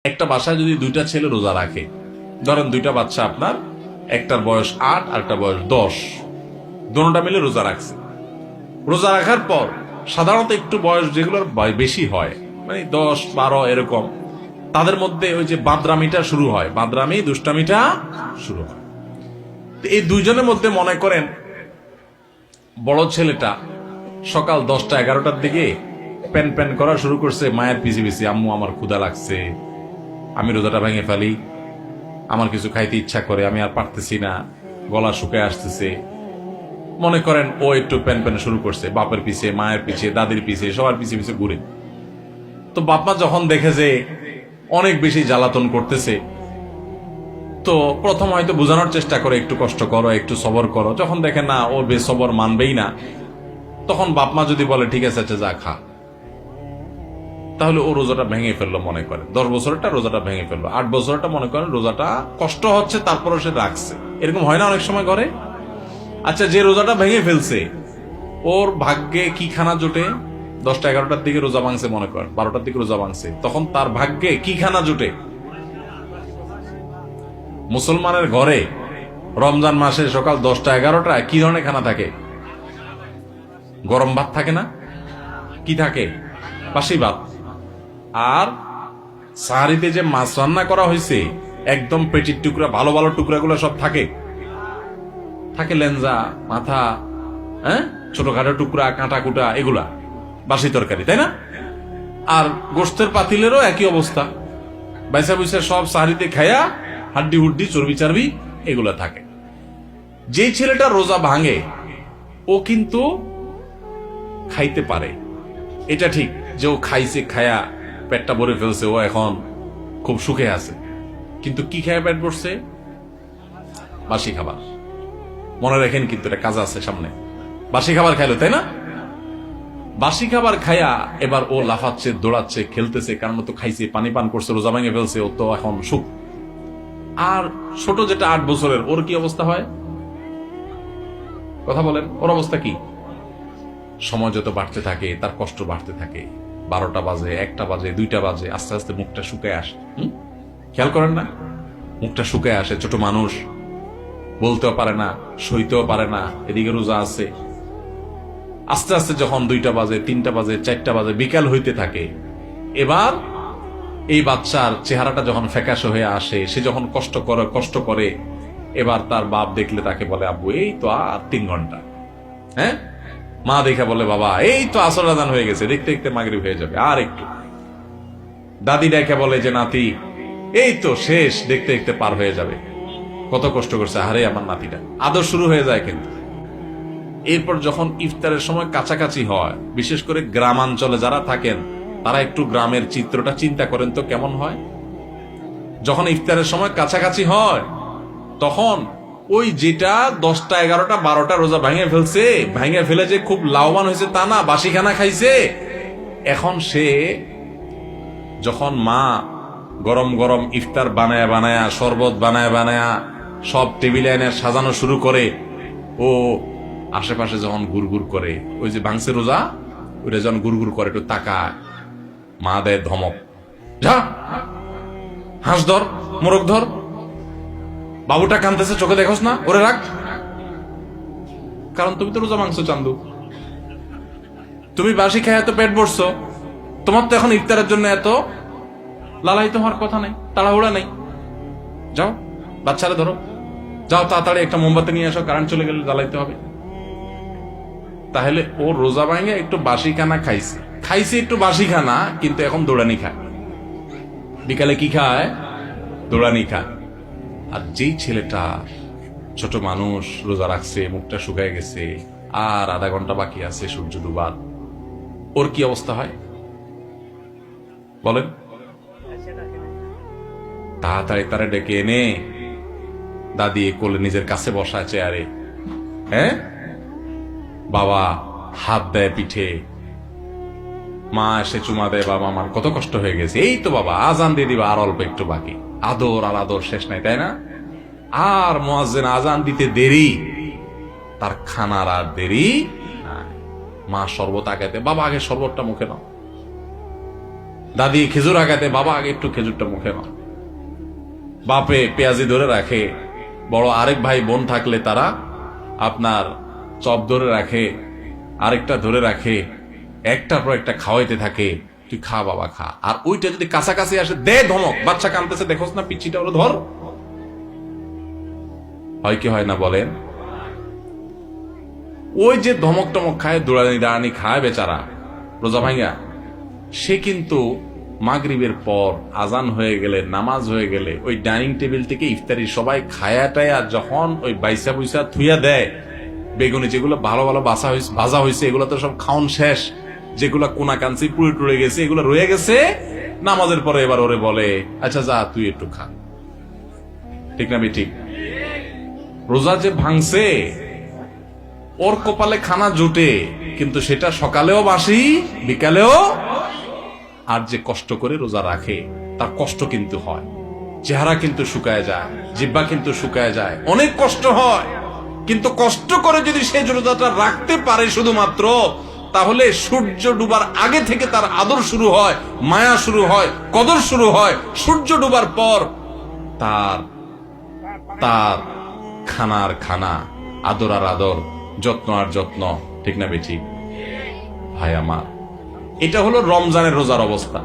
একটা বাসায় যদি দুইটা ছেলে রোজা রাখে, ধরেন দুইটা বাচ্চা আপনার, একটার বয়স 8 আর একটা বয়স 10, দুটোটা মিলে রোজা রাখছে। রোজা রাখার পর সাধারণত একটু বয়স যেগুলোর বেশি হয়, মানে 10-12 এরকম, তাদের মধ্যে ওই যে বাদরামিটা শুরু হয়, বাদরামি দুষ্টামিটা শুরু হয়। এই দুইজনের মধ্যে মনে করেন বড় ছেলেটা সকাল 10টা-11টার দিকে প্যান প্যান করা শুরু করছে মায়ের পিছে পিছে, আম্মু আমার ক্ষুধা লাগছে, আমি রোজাটা ভেঙে ফেলি, আমার কিছু খাইতে ইচ্ছা করে, আমি আর পারতেছি না, গলা শুকায় আসতেছে। মনে করেন ও একটু প্যান প্যান শুরু করছে, বাপের পিছে, মায়ের পিছে, দাদির পিছে, সবার পিছে পিছে ঘুরে। তো বাপমা যখন দেখে যে অনেক বেশি জ্বালাতন করতেছে, তো প্রথম হয়তো বোঝানোর চেষ্টা করে, একটু কষ্ট করো, একটু সবর করো। যখন দেখে না ও বেসবর মানবেই না, তখন বাপমা যদি বলে ঠিক আছে আচ্ছা যা খা, তাহলে ও রোজাটা ভেঙে ফেললো। মনে করে 10 বছরটা রোজাটা ভেঙে ফেললো, 8 বছরটা মনে করেন রোজাটা কষ্ট হচ্ছে, তারপরে সে রাখছে। এরকম হয় না অনেক সময় ঘরে? আচ্ছা, যে রোজাটা ভেঙে ফেলছে ওর ভাগ্যে কি খানা জোটে? 10টা-11টার দিকে রোজা ভাঙছে, মনে করেন 12টার দিকে রোজা ভাঙছে, তখন তার ভাগ্যে কি খানা জোটে? মুসলমানের ঘরে রমজান মাসে সকাল 10টা-11টা কি ধরনের খানা থাকে? গরম ভাত থাকে না? কি থাকে? বাসি ভাত। আর সাহারিতে যে মাছ রান্না করা হয়েছে, একদম পেটির টুকরা, ভালো ভালো টুকরাগুলো সব থাকে, লেঞ্জা, মাথা, হ্যাঁ, ছোটখাটো টুকরা, কাঁটা কুটা, এগুলা বাসি তরকারি, তাই না? আর গোস্তের পাতিলেরও একই অবস্থা, বাইসা বুইসা সব সাহারিতে খায়া হাড্ডি হুড্ডি, চর্বি চারবি এগুলা থাকে। যেই ছেলেটা রোজা ভাঙে ও কিন্তু খাইতে পারে, এটা ঠিক যে ও খাইছে, খায়া পেটটা ভরে ফেলছে, ও এখন খুব সুখে আছে। কিন্তু কি খায় পেট ভরছে? বাসি খাবার। মনে রাখেন কিন্তু এটা কাজ আছে সামনে। বাসি খাবার খাইলো, তাই না? বাসি খাবার খায়া এবার ও লাফাচ্ছে, দৌড়াচ্ছে, খেলতেছে, কারণ তো খাইছে, পানি পান করছে, রোজা ভেঙে ফেলছে, ও তো এখন সুখ। আর ছোট যেটা 8 বছরের, ওর কি অবস্থা হয়? কথা বলেন, ওর অবস্থা কি? সময় যত বাড়তে থাকে তার কষ্ট বাড়তে থাকে। 12টা বাজে, 1টা বাজে, 2টা বাজে, আস্তে আস্তে মুখটা শুকায় আসে। খেয়াল করেন না? মুখটা শুকায় আসে। ছোট মানুষ, বলতেও পারে না, সইতেও পারে না, এদিকে রোজা আছে। আস্তে আস্তে যখন 2টা বাজে, 3টা বাজে, 4টা বাজে, বিকাল হইতে থাকে, এবার এই বাচ্চার চেহারাটা যখন ফ্যাকাশে হয়ে আসে, সে যখন কষ্ট করে, এবার তার বাপ দেখলে তাকে বলে আব্বু এই তো আর 3 ঘন্টা। হ্যাঁ, মা দেখে বলে বাবা এই তো আসর আজান হয়ে গেছে, দেখতে দেখতে মাগরিব হয়ে যাবে, আর একটু। দাদি দেখে বলে যে নাতি এই তো শেষ, দেখতে দেখতে পার হয়ে যাবে। কত কষ্ট করছে, হারে আমার নাতিটা। আদর শুরু হয়ে যায়। কিন্তু এরপর যখন ইফতারের সময় কাছাকাছি হয়, বিশেষ করে গ্রামাঞ্চলে যারা থাকেন তারা একটু গ্রামের চিত্রটা চিন্তা করেন তো কেমন হয়। যখন ইফতারের সময় কাছাকাছি হয়, তখন ওই যেটা 10টা-11টা-12টা রোজা ভেঙে ফেলে যে খুব লাভবান হয়েছে তা না, বাসিখানা খাইছে। এখন সে যখন মা গরম গরম ইফতার বানায়া, শরবত বানায়া সব টেবিলে এনে সাজানো শুরু করে, ও আশেপাশে যখন গুড়গুড় করে, ওই যে ভাঙছে রোজা, ওইটা যখন গুড়গুড় করে একটু তাকায়, মা দেয় ধমক, যা হাঁস ধর, মোরগ ধর, বাবুটা কাঁদতেছে, চোখে দেখোস না, ওরে রাখ। কারণ তুমি তো রোজা ভাঙছো চান্দু, তুমি বাসি খায় এত পেট ভরছো, তোমার তো এখন ইফতারের জন্য এত লালায়িত হওয়ার কথা নেই, তাড়াহুড়া নেই। যাও বাচ্চারা ধরো, যাও তাড়াতাড়ি একটা মোমবাতি নিয়ে আসো, কারেন্ট চলে গেলে জ্বালাইতে হবে। তাহলে ও রোজা ভাঙে একটু বাসি খানা খাইছে একটু বাসি খানা, কিন্তু এখন দৌড়ানি খায়। বিকালে কি খায়? দৌড়ানি খায়। আর যেই ছেলেটা ছোট মানুষ, রোজা রাখছে, মুখটা শুকায় গেছে, আর আধা ঘন্টা বাকি আছে সূর্য ডুবার, ওর কি অবস্থা হয় বলেন? তাড়াতাড়ি তারা ডেকে এনে দাদি কোলে নিজের কাছে বসায় চেয়ারে, হ্যাঁ, বাবা হাত দেয় পিঠে, মা এসে চুমা দেয়, বাবা আমার কত কষ্ট হয়ে গেছে, এই তো বাবা আজান দিয়ে দিবা, আর অল্প একটু বাকি। আদর আর আদর শেষ নাই, তাই না? আর মুয়াজ্জিন আজান দিতে দেরি, তার খানার আর দেরি নাই। মা শরবত আগাইতে, বাবা আগে শরবতটা মুখে নাও। দাদি খেজুর আগাতে, বাবা আগে একটু খেজুরটা মুখে নাও। বাপে পেঁয়াজি ধরে রাখে, বড় আরেক ভাই বোন থাকলে তারা আপনার চপ ধরে রাখে, আরেকটা ধরে রাখে, একটার পর একটা খাওয়াইতে থাকে, তুই খা বাবা খা। আর ওইটা যদি কাছাকাছি আসে, দে ধমক, বাচ্চা কানতেছে দেখোস না, পিচ্ছিটা ওরা ধর। হয় কি হয় না বলেন? ওই যে ধমক টমক খায়, দৌড়ানি দাঁড়ানি খায় বেচারা রোজা ভাঙ্গা, সে কিন্তু মাগরিবের পর আজান হয়ে গেলে, নামাজ হয়ে গেলে, ওই ডাইনিং টেবিল থেকে ইফতারি সবাই খায়া টায়া যখন ওই বাইসা বুইসা থুইয়া দেয়, বেগুনি যেগুলো ভালো ভালো ভাজা হয়েছে এগুলো তো সব খাওন শেষ, যেগুলো কোনা কাঞ্চি পুড়ে টুড়ে গেছে এগুলো রয়ে গেছে, নামাজের পরে এবার ওরে বলে আচ্ছা যা তুই একটু খা। ঠিক না ঠিক? রোজা যে ভাঙছে, ওর কপালে খানা জুটে, কিন্তু সেটা সকালেও বাসি বিকালেও। আর যে কষ্ট করে রোজা রাখে তার কষ্ট কিন্তু হয়, চেহারা কিন্তু শুকায় যায়, জিহ্বা কিন্তু শুকায় যায়, অনেক কষ্ট হয়। কিন্তু কষ্ট করে যদি সে রোজাটা রাখতে পারে শুধুমাত্র, তাহলে সূর্য ডুবার আগে থেকে তার আদর শুরু হয়, মায়া শুরু হয়, কদর শুরু হয়। সূর্য ডুবার পর তার তার খানার খানা, আদর আর আদর, যত্ন আর যত্ন। ঠিক না বেঠিক? ভাই আমার, এটা হলো রমজানের রোজার অবস্থা।